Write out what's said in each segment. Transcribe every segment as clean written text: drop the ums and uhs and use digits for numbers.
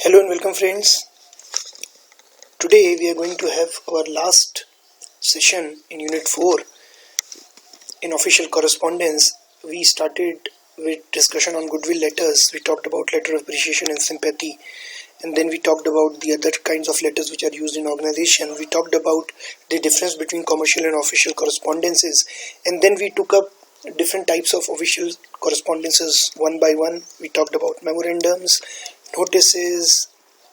Hello and welcome friends. Today we are going to have our last session in Unit 4 in official correspondence. We started with discussion on goodwill letters. We talked about letter of appreciation and sympathy, and then we talked about the other kinds of letters which are used in organization. We talked about the difference between commercial and official correspondences, and then we took up different types of official correspondences one by one. We talked about memorandums, notices,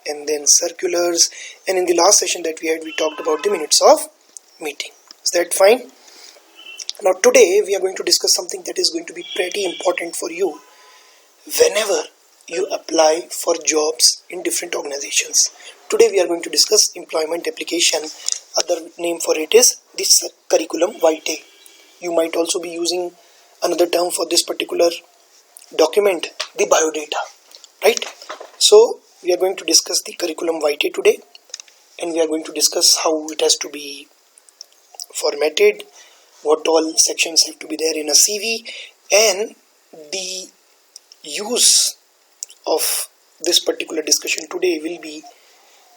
and then circulars, and in the last session that we had, we talked about the minutes of meeting. Is that fine? Now today we are going to discuss something that is going to be pretty important for you whenever you apply for jobs in different organizations. Today we are going to discuss employment application. Other name for it is this curriculum vitae. You might also be using another term for this particular document, the biodata, right? So we are going to discuss the curriculum vitae today, and we are going to discuss how it has to be formatted, what all sections have to be there in a CV, and the use of this particular discussion today will be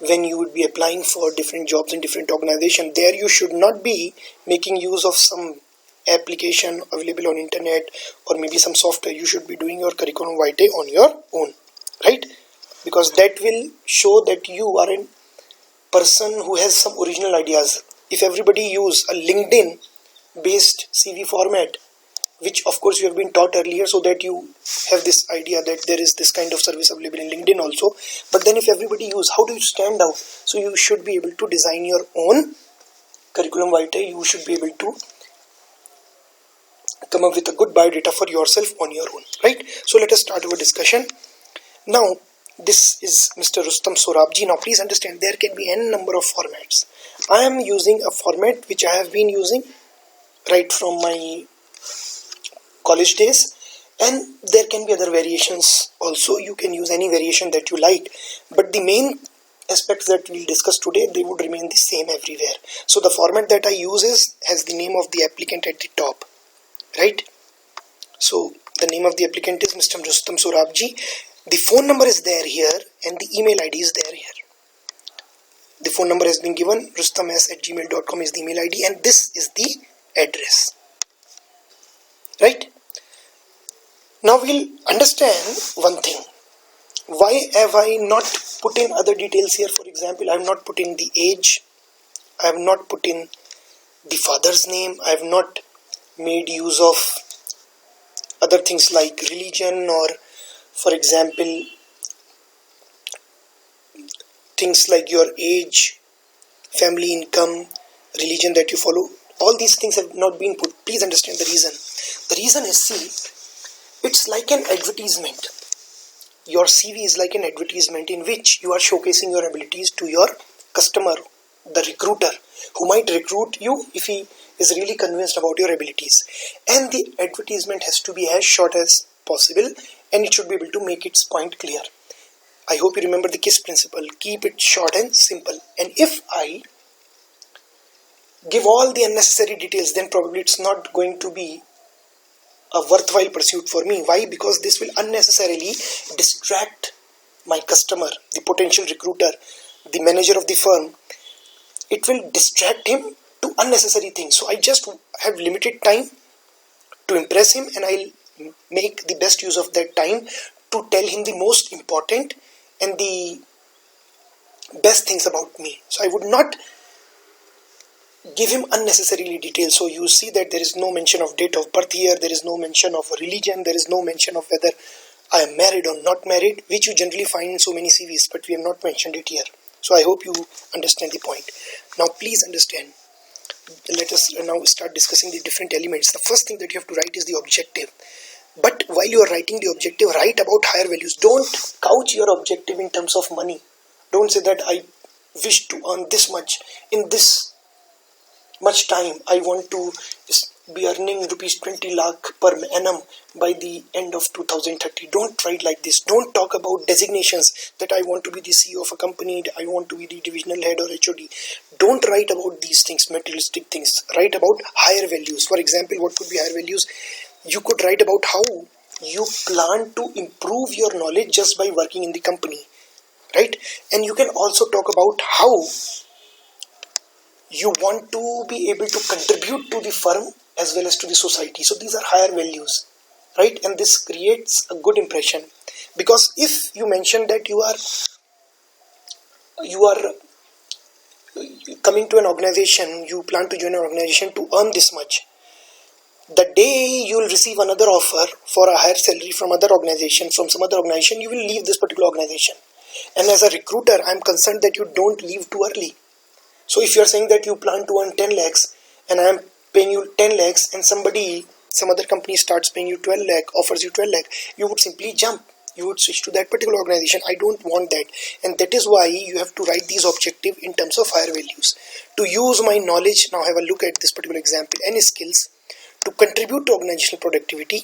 when you would be applying for different jobs in different organizations. There you should not be making use of some application available on internet or maybe some software. You should be doing your curriculum vitae on your own, right? Because that will show that you are a person who has some original ideas. If everybody use a LinkedIn based CV format, which of course you have been taught earlier, so that you have this idea that there is this kind of service available in LinkedIn also, but then if everybody use, how do you stand out? So you should be able to design your own curriculum vitae. You should be able to come up with a good biodata for yourself on your own, right? So let us start our discussion. Now this is Mr. Rustam Sorabji. Now please understand, there can be n number of formats. I am using a format which I have been using right from my college days, and there can be other variations also. You can use any variation that you like, but the main aspects that we'll discuss today, they would remain the same everywhere. So the format that I use has the name of the applicant at the top, right? So the name of the applicant is Mr. Rustam Sorabji. The phone number is there here, and the email ID is there here. The phone number has been given, rustam@gmail.com is the email ID, and this is the address, right? Now we'll understand one thing. Why have I not put in other details here? For example, I have not put in the age, I have not put in the father's name, I have not made use of other things like religion, or for example things like your age, family income, religion that you follow. All these things have not been put. Please understand the reason. The reason is, see, it's like an advertisement. Your CV is like an advertisement in which you are showcasing your abilities to your customer, the recruiter, who might recruit you if he is really convinced about your abilities. And the advertisement has to be as short as possible, and it should be able to make its point clear. I hope you remember the KISS principle. Keep it short and simple. And if I give all the unnecessary details, then probably it's not going to be a worthwhile pursuit for me. Why? Because this will unnecessarily distract my customer, the potential recruiter, the manager of the firm. It will distract him to unnecessary things. So I just have limited time to impress him, and I'll make the best use of that time to tell him the most important and the best things about me. So I would not give him unnecessarily details. So you see that there is no mention of date of birth here, there is no mention of religion, there is no mention of whether I am married or not married, which you generally find in so many CVs, but we have not mentioned it here. So I hope you understand the point. Now please understand. Let us now start discussing the different elements. The first thing that you have to write is the objective. But while you are writing the objective, write about higher values. Don't couch your objective in terms of money. Don't say that I wish to earn this much in this much time. I want to be earning rupees 20 lakh per annum by the end of 2030. Don't write like this. Don't talk about designations, that I want to be the CEO of a company, I want to be the divisional head or HOD. Don't write about these things, materialistic things. Write about higher values. For example, what could be higher values? You could write about how you plan to improve your knowledge just by working in the company. right? And you can also talk about how you want to be able to contribute to the firm as well as to the society. So these are higher values, right? And this creates a good impression, because if you mention that you are coming to an organization, you plan to join an organization to earn this much, the day you will receive another offer for a higher salary from other organization, from some other organization, you will leave this particular organization. And as a recruiter, I am concerned that you don't leave too early. So if you are saying that you plan to earn 10 lakhs and I am paying you 10 lakhs and some other company starts paying you 12 lakh, offers you 12 lakh, you would simply jump. You would switch to that particular organization. I don't want that. And that is why you have to write these objectives in terms of higher values. To use my knowledge, now have a look at this particular example, and skills to contribute to organizational productivity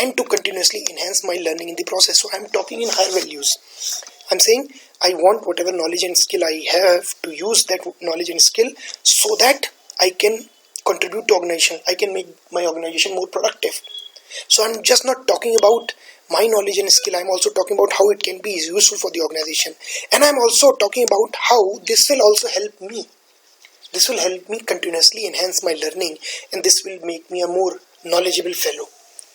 and to continuously enhance my learning in the process. So I'm talking in higher values. I'm saying I want whatever knowledge and skill I have to use that knowledge and skill so that I can contribute to organization. I can make my organization more productive. So I'm just not talking about my knowledge and skill. I'm also talking about how it can be useful for the organization. And I'm also talking about how this will also help me. This will help me continuously enhance my learning, and this will make me a more knowledgeable fellow.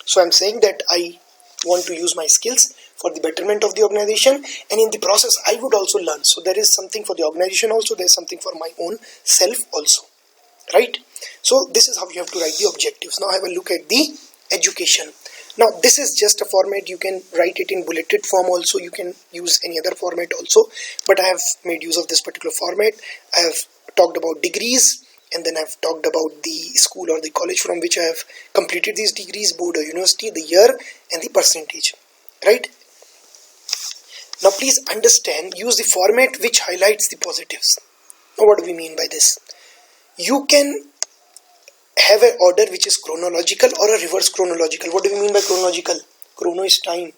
So I'm saying that I want to use my skills for the betterment of the organization, and in the process I would also learn. So there is something for the organization also, there's something for my own self also, right? So this is how you have to write the objectives. Now have a look at the education. Now this is just a format. You can write it in bulleted form also, you can use any other format also, but I have made use of this particular format. I have talked about degrees, and then I've talked about the school or the college from which I have completed these degrees, board or university, the year and the percentage, right? Now please understand, use the format which highlights the positives. Now what do we mean by this? You can have an order which is chronological or a reverse chronological. What do we mean by chronological? Chrono is time.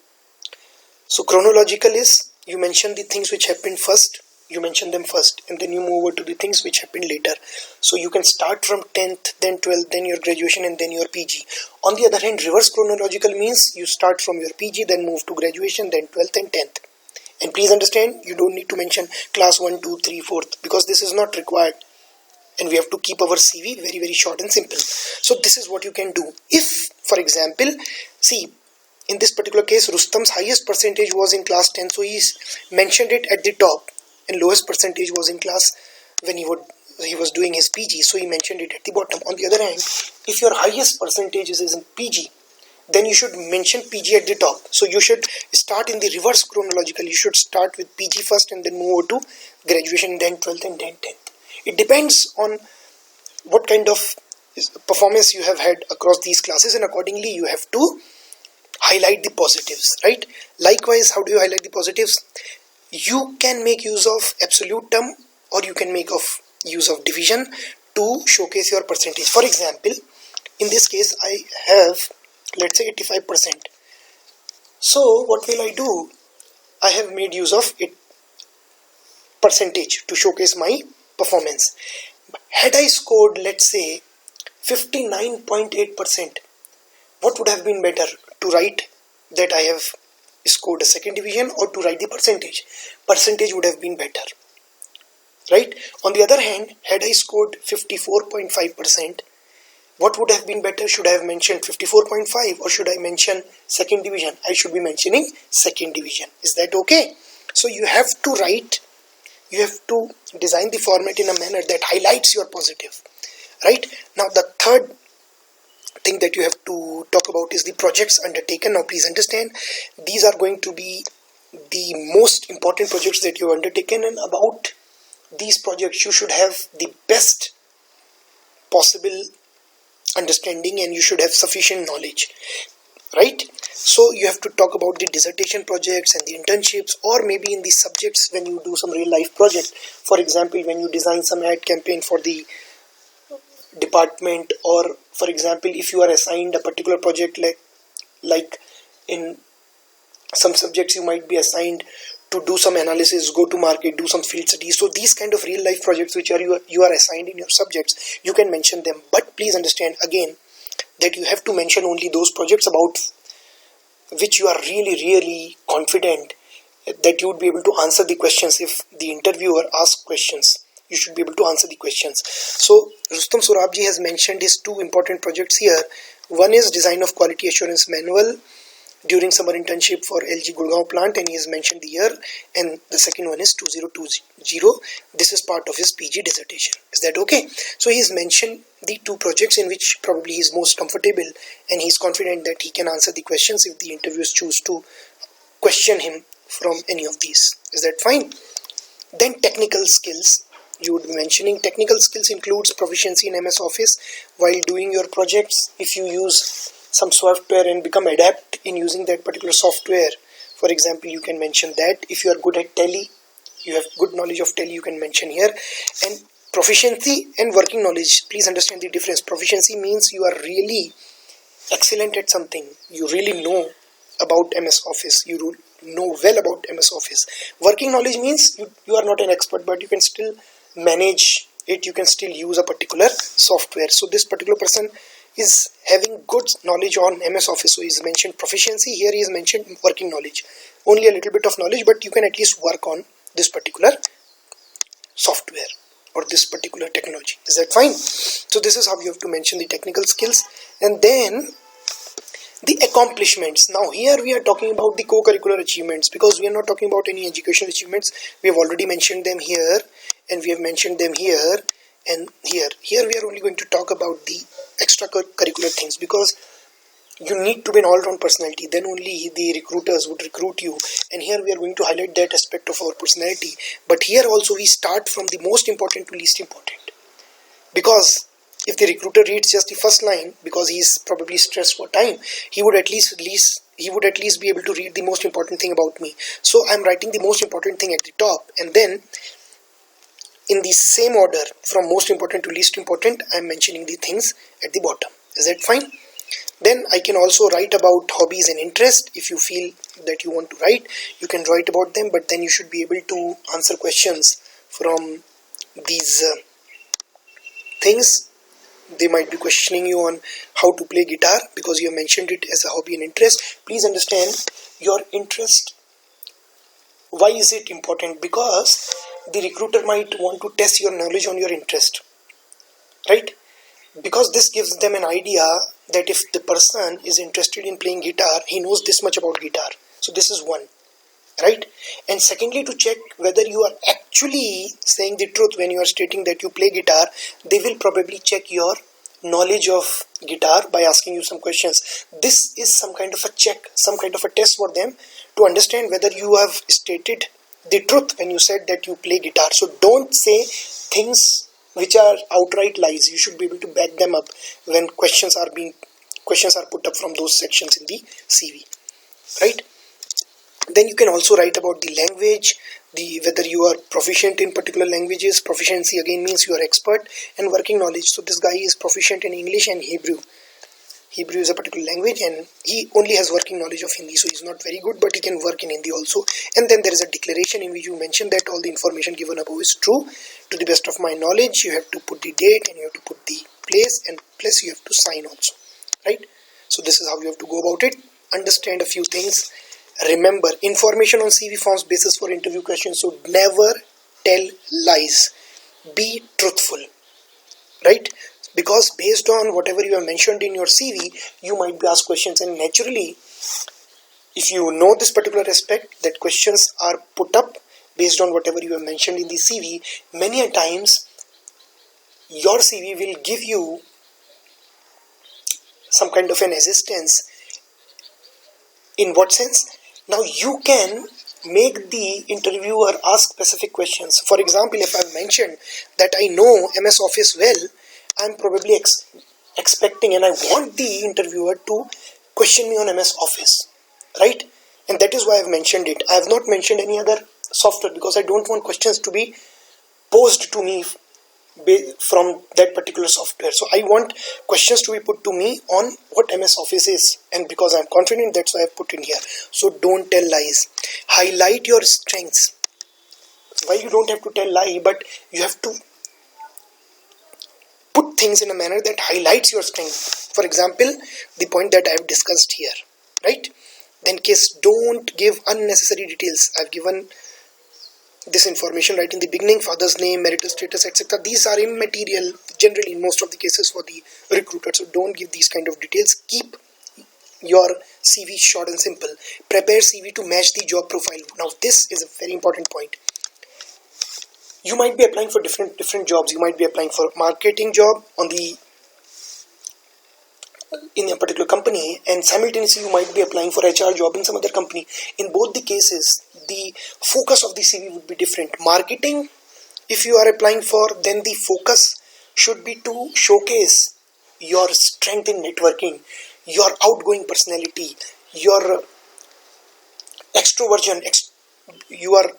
So chronological is, you mention the things which happened first, you mention them first, and then you move over to the things which happen later. So you can start from 10th, then 12th, then your graduation, and then your PG. On the other hand, reverse chronological means you start from your PG, then move to graduation, then 12th and 10th. And please understand, you don't need to mention class 1, 2, 3, 4th, because this is not required. And we have to keep our CV very, very short and simple. So this is what you can do. If, for example, see, in this particular case, Rustam's highest percentage was in class 10, so he mentioned it at the top, and lowest percentage was in class when he was doing his PG, so he mentioned it at the bottom. On the other hand, if your highest percentage is in PG, then you should mention PG at the top. So you should start in the reverse chronological. You should start with PG first and then move over to graduation, then 12th and then 10th. It depends on what kind of performance you have had across these classes, and accordingly you have to highlight the positives, right? Likewise, how do you highlight the positives? You can make use of absolute term, or you can make use of division to showcase your percentage. For example, in this case I have, let's say, 85%. So what will I do? I have made use of it percentage to showcase my performance. Had I scored, let's say, 59.8%, what would have been better? To write that I have scored a second division, or to write the percentage? Percentage would have been better, right? On the other hand, had I scored 54.5%, what would have been better? Should I have mentioned 54.5 or should I mention second division? I should be mentioning second division. Is that okay? So you have to write, you have to design the format in a manner that highlights your positive, right? Now the third thing that you have to talk about is the projects undertaken. Now please understand, these are going to be the most important projects that you have undertaken, and about these projects you should have the best possible understanding and you should have sufficient knowledge, right? So you have to talk about the dissertation projects and the internships, or maybe in the subjects when you do some real life project. For example, when you design some ad campaign for the department, or for example, if you are assigned a particular project, like in some subjects you might be assigned to do some analysis, go to market, do some field studies. So these kind of real life projects which you are assigned in your subjects, you can mention them. But please understand again that you have to mention only those projects about which you are really confident that you would be able to answer the questions. If the interviewer asks questions, you should be able to answer the questions. So Rustam Surabji has mentioned his two important projects here. One is design of quality assurance manual during summer internship for LG Gurgaon plant, and he has mentioned the year, and the second one is 2020. This is part of his PG dissertation. Is that okay? So he's mentioned the two projects in which probably he's most comfortable, and he's confident that he can answer the questions if the interviewers choose to question him from any of these. Is that fine? Then technical skills. You would be mentioning technical skills includes proficiency in MS Office while doing your projects. If you use some software and become adept in using that particular software, for example, you can mention that. If you are good at Tele, you have good knowledge of Tele, you can mention here. And proficiency and working knowledge, please understand the difference. Proficiency means you are really excellent at something. You really know about MS Office. You know well about MS Office. Working knowledge means you are not an expert, but you can still manage it. You can still use a particular software. So this particular person is having good knowledge on MS Office. So he's mentioned proficiency. Here he has mentioned working knowledge. Only a little bit of knowledge, but you can at least work on this particular software or this particular technology. Is that fine? So this is how you have to mention the technical skills. And then the accomplishments. Now here we are talking about the co-curricular achievements, because we are not talking about any educational achievements. We have already mentioned them here, and we have mentioned them here and here. Here we are only going to talk about the extracurricular things, because you need to be an all-round personality. Then only the recruiters would recruit you. And here we are going to highlight that aspect of our personality. But here also we start from the most important to least important. Because if the recruiter reads just the first line, because he is probably stressed for time, he would at least be able to read the most important thing about me. So I'm writing the most important thing at the top, and then in the same order from most important to least important, I'm mentioning the things at the bottom. Is that fine? Then I can also write about hobbies and interest. If you feel that you want to write, you can write about them, but then you should be able to answer questions from these things. They might be questioning you on how to play guitar, because you have mentioned it as a hobby and interest. Please understand your interest. Why is it important? Because the recruiter might want to test your knowledge on your interest, right? Because this gives them an idea that if the person is interested in playing guitar, he knows this much about guitar. So this is one, right? And secondly, to check whether you are actually saying the truth when you are stating that you play guitar, they will probably check your knowledge of guitar by asking you some questions. This is some kind of a check, some kind of a test for them to understand whether you have stated the truth when you said that you play guitar. So don't say things which are outright lies. You should be able to back them up when questions are put up from those sections in the CV, right? Then you can also write about the language, whether you are proficient in particular languages. Proficiency again means you are expert, and working knowledge. So this guy is proficient in English and Hebrew. Hebrew is a particular language, and he only has working knowledge of Hindi, so he's not very good, but he can work in Hindi also. And then there is a declaration in which you mention that all the information given above is true. To the best of my knowledge, you have to put the date, and you have to put the place, and plus you have to sign also, right? So this is how you have to go about it. Understand a few things. Remember, information on CV forms basis for interview questions. So never tell lies. Be truthful, right? Because based on whatever you have mentioned in your CV, you might be asked questions, and naturally, if you know this particular aspect, that questions are put up based on whatever you have mentioned in the CV, many a times your CV will give you some kind of an assistance. In what sense? Now you can make the interviewer ask specific questions. For example, if I mentioned that I know MS Office well, I'm probably expecting and I want the interviewer to question me on MS Office, right? And that is why I've mentioned it. I have not mentioned any other software because I don't want questions to be posed to me from that particular software. So I want questions to be put to me on what MS Office is, and because I'm confident, that's why I've put in here. So don't tell lies. Highlight your strengths. Why you don't have to tell lie, but you have to put things in a manner that highlights your strength. For example, the point that I have discussed here, right? then case don't give unnecessary details. I've given this information right in the beginning: father's name, marital status, etc. These are immaterial generally in most of the cases for the recruiter, so don't give these kind of details. Keep your CV short and simple. Prepare CV to match the job profile. Now this is a very important point. You might be applying for different jobs. You might be applying for marketing job in a particular company, and simultaneously you might be applying for HR job in some other company. In both the cases, the focus of the CV would be different. Marketing, if you are applying for, then the focus should be to showcase your strength in networking, your outgoing personality, your extroversion, your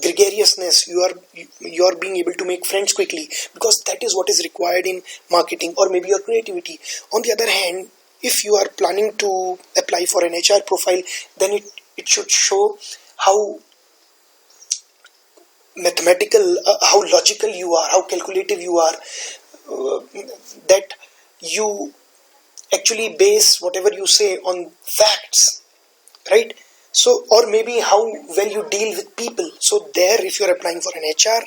gregariousness, you are being able to make friends quickly, because that is what is required in marketing, or maybe your creativity. On the other hand, if you are planning to apply for an HR profile, then it should show how mathematical, how logical you are, how calculative you are, that you actually base whatever you say on facts, right? So, or maybe how well you deal with people. So there, if you're applying for an HR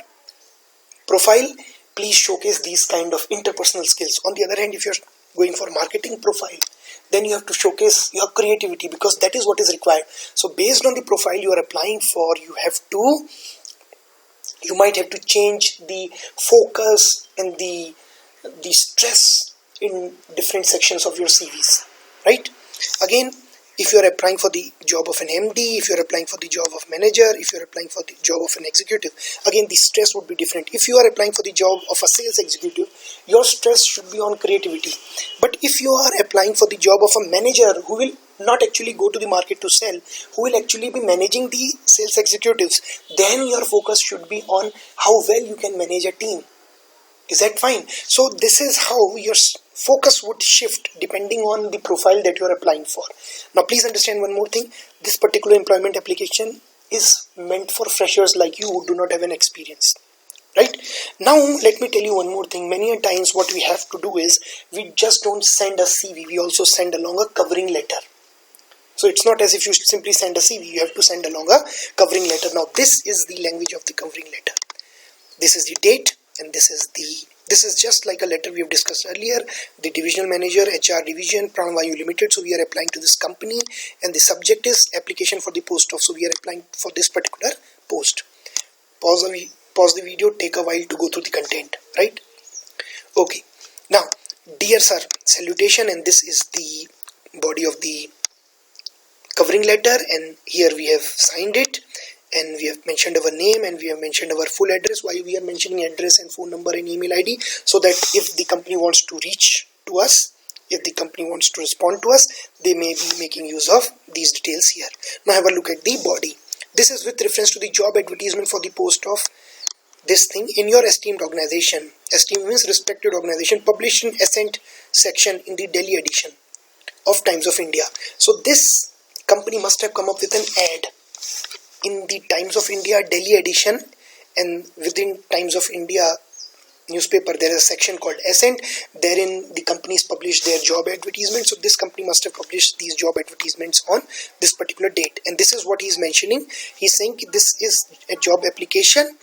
profile, please showcase these kind of interpersonal skills. On the other hand, if you're going for marketing profile, then you have to showcase your creativity, because that is what is required. So based on the profile you are applying for, you might have to change the focus and the stress in different sections of your CVs, right? Again, if you are applying for the job of an MD, if you are applying for the job of manager, if you are applying for the job of an executive, again the stress would be different. If you are applying for the job of a sales executive, your stress should be on creativity. But if you are applying for the job of a manager who will not actually go to the market to sell, who will actually be managing the sales executives, then your focus should be on how well you can manage a team. Is that fine? So this is how your focus would shift depending on the profile that you are applying for. Now please understand one more thing. This particular employment application is meant for freshers like you who do not have an experience, right? Now let me tell you one more thing. Many a times what we have to do is, we just don't send a CV, we also send along a covering letter. So it's not as if you simply send a CV, you have to send along a covering letter. Now this is the language of the covering letter. This is the date, and this is just like a letter we have discussed earlier. The divisional manager, HR division, Pranavayu Limited. So we are applying to this company, and the subject is application for the post of. So we are applying for this particular post. Pause the video, take a while to go through the content, right? Okay. Now, dear sir, salutation, and this is the body of the covering letter, and here we have signed it. And we have mentioned our name, and we have mentioned our full address. Why we are mentioning address and phone number and email ID? So that if the company wants to reach to us, if the company wants to respond to us, they may be making use of these details here. Now have a look at the body. This is with reference to the job advertisement for the post of this thing in your esteemed organization. Esteemed means respected organization, published in Ascent section in the Delhi edition of Times of India. So this company must have come up with an ad in the Times of India Delhi edition, and within Times of India newspaper there is a section called Ascent. Therein the companies publish their job advertisements. So this company must have published these job advertisements on this particular date, and this is what he is mentioning. He is saying this is a job application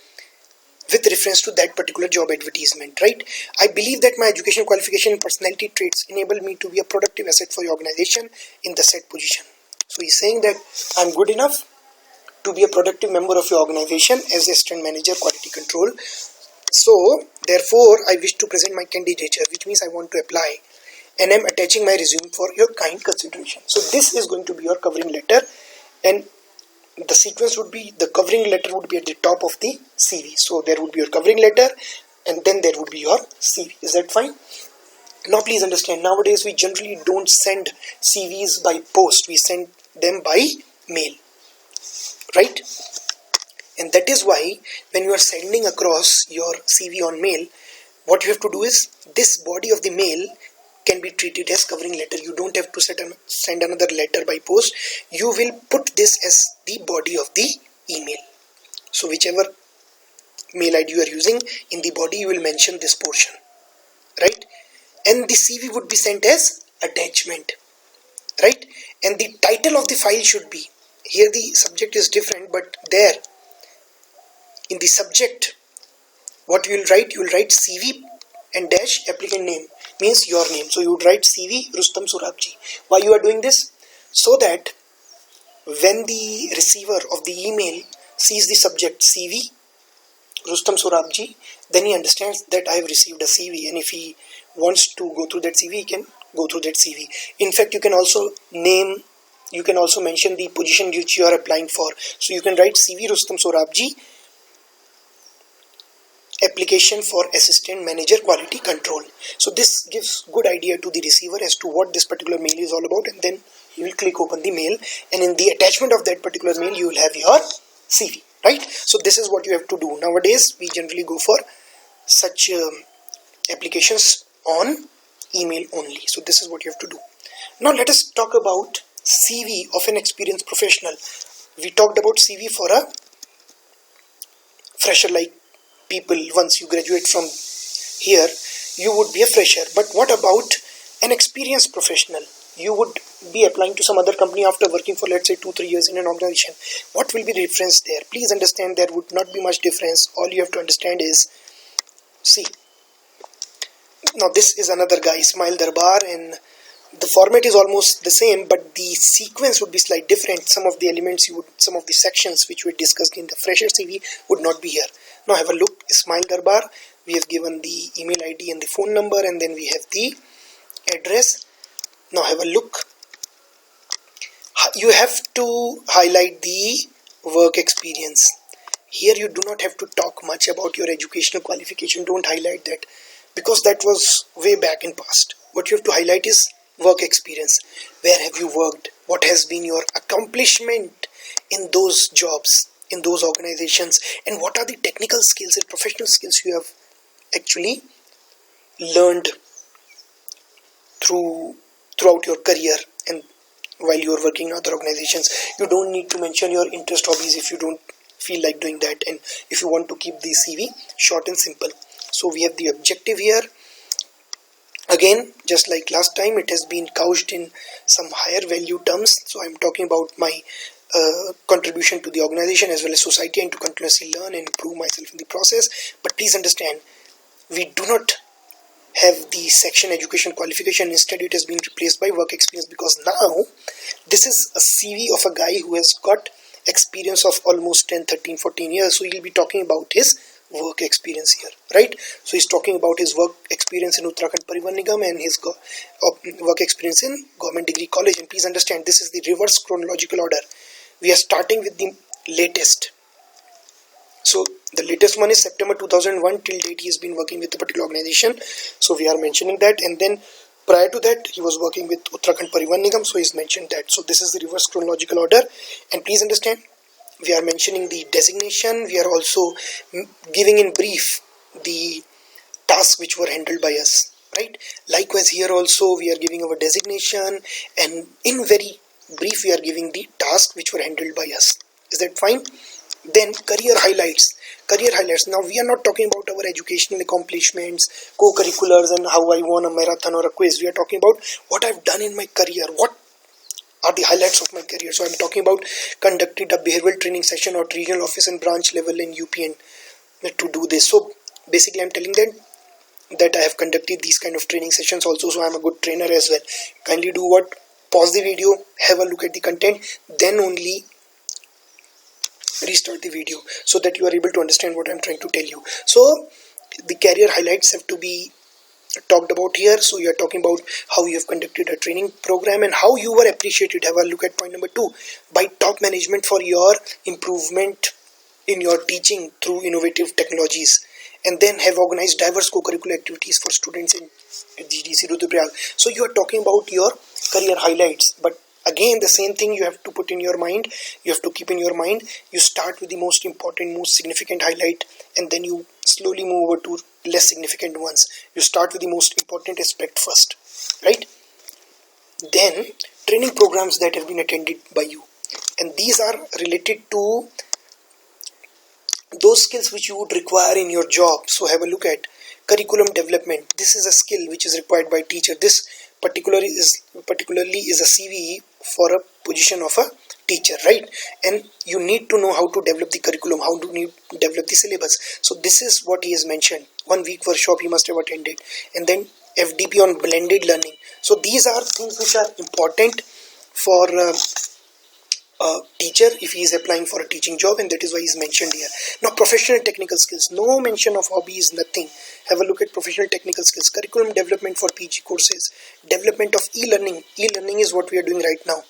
with reference to that particular job advertisement, right? I believe that my education, qualification and personality traits enable me to be a productive asset for your organization in the said position. So he is saying that I am good enough to be a productive member of your organization as assistant manager quality control. So therefore I wish to present my candidature, which means I want to apply, and I'm attaching my resume for your kind consideration. So this is going to be your covering letter, and the sequence would be, the covering letter would be at the top of the CV. So there would be your covering letter, and then there would be your CV. Is that fine? Now please understand, nowadays we generally don't send CVs by post, we send them by mail, right? And that is why when you are sending across your CV on mail, what you have to do is, this body of the mail can be treated as covering letter. You don't have to send another letter by post. You will put this as the body of the email. So whichever mail ID you are using, in the body you will mention this portion, right? And the CV would be sent as attachment. right? And the title of the file should be, here the subject is different, but there in the subject, what you will write CV and dash applicant name, means your name. So you would write CV Rustam Surabji. Why you are doing this? So that when the receiver of the email sees the subject CV Rustam Surabji, then he understands that I have received a CV, and if he wants to go through that CV, he can go through that CV. In fact, you can also mention the position which you are applying for. So you can write CV Rustam Surabji, application for assistant manager quality control. So this gives good idea to the receiver as to what this particular mail is all about, and then you will click open the mail, and in the attachment of that particular mail you will have your CV, right? So this is what you have to do. Nowadays we generally go for such applications on email only. So this is what you have to do. Now let us talk about CV of an experienced professional. We talked about CV for a fresher like people. Once you graduate from here, you would be a fresher. But what about an experienced professional? You would be applying to some other company after working for, let's say, 2-3 years in an organization. What will be the difference there? Please understand there would not be much difference. All you have to understand is, see, now this is another guy, Ismail Darbar, and the format is almost the same, but the sequence would be slightly different. Some of the elements some of the sections which were discussed in the fresher CV would not be here. Now have a look. Ismail Darbar, we have given the email ID and the phone number, and then we have the address. Now have a look. You have to highlight the work experience. Here you do not have to talk much about your educational qualification. Don't highlight that, because that was way back in past. What you have to highlight is work experience. Where have you worked? What has been your accomplishment in those jobs, in those organizations, and what are the technical skills and professional skills you have actually learned throughout your career and while you are working in other organizations. You don't need to mention your interest, hobbies if you don't feel like doing that, and if you want to keep the CV short and simple. So we have the objective here. Again, just like last time, it has been couched in some higher value terms. So I'm talking about my contribution to the organization as well as society, and to continuously learn and improve myself in the process. But please understand, we do not have the section education qualification. Instead, it has been replaced by work experience, because now this is a CV of a guy who has got experience of almost 10, 13, 14 years. So he'll be talking about his work experience here, right? So he's talking about his work experience in Uttarakhand Parivahan Nigam and his work experience in Government Degree College. And please understand, this is the reverse chronological order. We are starting with the latest. So the latest one is September 2001 till date. He has been working with a particular organization, so we are mentioning that. And then prior to that, he was working with Uttarakhand Parivahan Nigam, so he's mentioned that. So this is the reverse chronological order. And please understand, we are mentioning the designation. We are also giving in brief the tasks which were handled by us, right? Likewise here also we are giving our designation, and in very brief we are giving the tasks which were handled by us. Is that fine? Then career highlights. Now we are not talking about our educational accomplishments, co-curriculars, and how I won a marathon or a quiz. We are talking about what I've done in my career. What are the highlights of my career? So I'm talking about conducted a behavioral training session at regional office and branch level in UPN to do this. So basically I'm telling them that I have conducted these kind of training sessions also, so I'm a good trainer as well. Kindly do what? Pause the video, have a look at the content, then only restart the video, so that you are able to understand what I'm trying to tell you. So the career highlights have to be talked about here. So you are talking about how you have conducted a training program and how you were appreciated. Have a look at point number 2, by top management for your improvement in your teaching through innovative technologies. And then have organized diverse co-curricular activities for students in GDC Rudraprayag. So you are talking about your career highlights, but again the same thing you have to put in your mind, you have to keep in your mind. You start with the most important, most significant highlight, and then you slowly move over to less significant ones. You start with the most important aspect first, right? Then training programs that have been attended by you, and these are related to those skills which you would require in your job. So have a look at curriculum development. This is a skill which is required by teacher. This particularly is a CV for a position of a teacher, right? And you need to know how to develop the curriculum, how to develop the syllabus. So this is what he has mentioned. 1 week workshop he must have attended, and then FDP on blended learning. So these are things which are important for a teacher if he is applying for a teaching job, and that is why he is mentioned here. Now, professional technical skills, no mention of hobbies, nothing. Have a look at professional technical skills. Curriculum development for PG courses, development of e-learning. E-learning is what we are doing right now.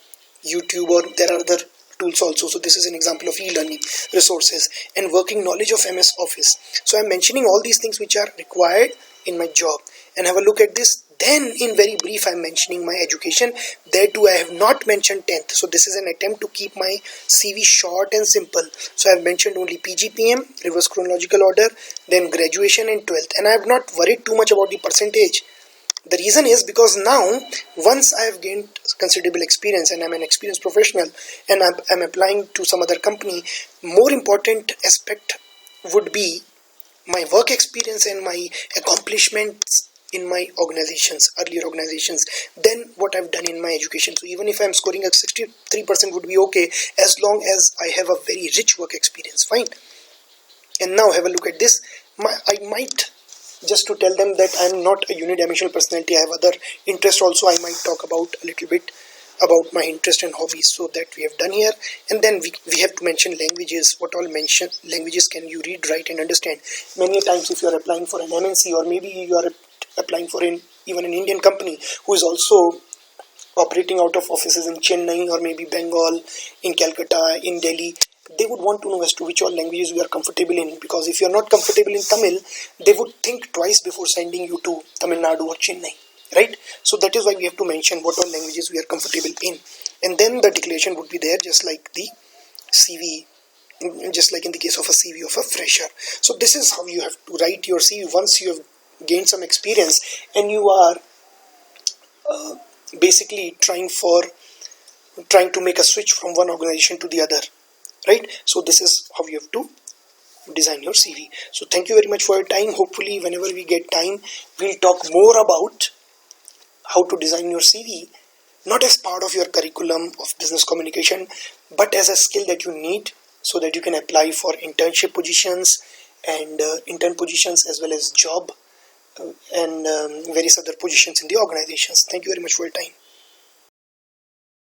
YouTube, or there are other tools also. So this is an example of e-learning resources, and working knowledge of MS Office. So I'm mentioning all these things which are required in my job. And have a look at this. Then in very brief I'm mentioning my education. There too I have not mentioned 10th. So this is an attempt to keep my CV short and simple. So I have mentioned only PGPM, reverse chronological order, then graduation and 12th. And I have not worried too much about the percentage. The reason is because now, once I have gained considerable experience and I'm an experienced professional and I'm applying to some other company, more important aspect would be my work experience and my accomplishments in my organizations, earlier organizations, than what I've done in my education. So even if I'm scoring at 63% would be okay, as long as I have a very rich work experience, fine. And now have a look at this. I might, just to tell them that I'm not a unidimensional personality, I have other interests also. I might talk about a little bit about my interest and hobbies, so that we have done here. And then we have to mention languages. What all languages can you read, write and understand? Many times if you are applying for an MNC, or maybe you are applying for even an Indian company who is also operating out of offices in Chennai or maybe Bengal, in Calcutta, in Delhi, they would want to know as to which all languages we are comfortable in, because if you are not comfortable in Tamil, they would think twice before sending you to Tamil Nadu or Chennai, right? So that is why we have to mention what all languages we are comfortable in, and then the declaration would be there, just like the CV, just like in the case of a CV of a fresher. So this is how you have to write your CV once you have gained some experience and you are basically trying to make a switch from one organization to the other, right? So this is how you have to design your CV. So thank you very much for your time. Hopefully whenever we get time, we'll talk more about how to design your CV, not as part of your curriculum of business communication, but as a skill that you need so that you can apply for internship positions and intern positions, as well as job and various other positions in the organizations. Thank you very much for your time.